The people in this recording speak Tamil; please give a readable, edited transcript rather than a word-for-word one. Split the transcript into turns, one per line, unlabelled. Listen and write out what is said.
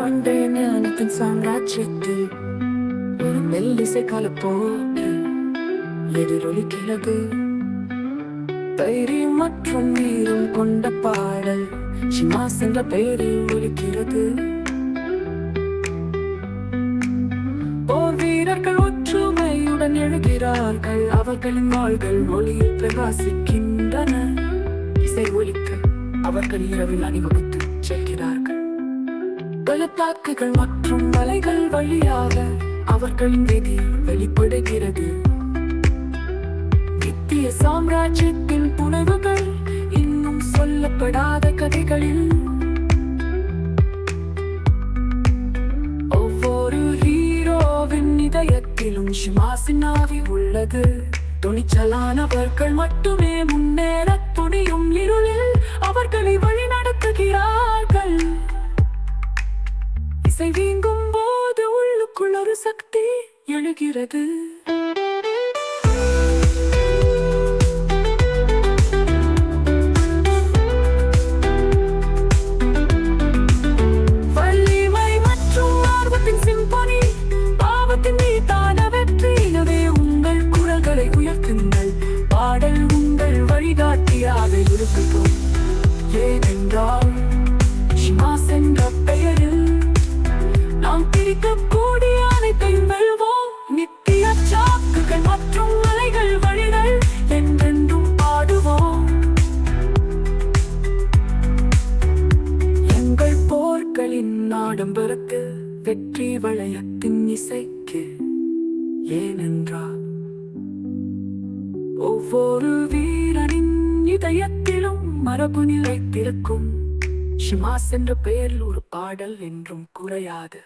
பண்டைய ஞானத்தின் சாம்ராஜ்யத்தில் ஒரு மெல்லிசை கலப்போடு எதிரொலிக்கிறது. தைரியம் மற்றும் வீரம் கொண்ட பாடல் ஷிமாஸ் என்ற பெயரில் ஒலிக்கிறது. போர் வீரர்கள் ஒற்றுமையுடன் எழுகிறார்கள். அவர்களின் வாள்கள் ஒளியில் பிரகாசிக்கின்றன. இசை ஒலிக்க அவர்கள் இரவில் அணிவகுத்து செல்கிறார்கள். பள்ளத்தாக்குகள் மற்றும் மலைகள் வழியாக அவர்களின் விதி வெளிப்படுகிறது. நித்திய சாம்ராஜ்யத்தின் புனைவுகள் இன்னும் சொல்லப்படாத கதைகளில் ஒவ்வொரு ஹீரோவின் இதயத்திலும் ஷிமாஸின் ஆவி உள்ளது. துணிச்சலானவர்கள் மட்டுமே முன்னேற துணியும். இருளில் அவர்களை வழி நடத்துகிறார்கள். இசை வீங்கும் போது உள்ளுக்குள் ஒரு சக்தி எழுகிறது. வலிமை மற்றும் ஆர்வத்தின் சிம்பொனி, பாவத்தின் மீதான வெற்றி. எனவே உங்கள் குரல்களை உயர்த்துங்கள். பாடல் உங்கள் வழிகாட்டியாக இருக்கட்டும். ஏனென்றால் ஷிமாஸ் என்ற பெயரில் நாம் பிரிக்கக்கூடிய அனைத்தையும் வெல்வோம். நித்திய சாக்குகள் மற்றும் மலைகள் வழிகள் என்றென்றும் பாடுவோம். எங்கள் போர்களின் ஆடம்பரத்தில் வெற்றி வளையத்தின் இசைக்கு. ஏனென்றால் ஒவ்வொரு வீரனின் இதயத்திலும் மரபு நிலைத்திருக்கும். ஷிமாஸ் என்ற பெயரில் ஒரு பாடல் என்றும் குறையாது.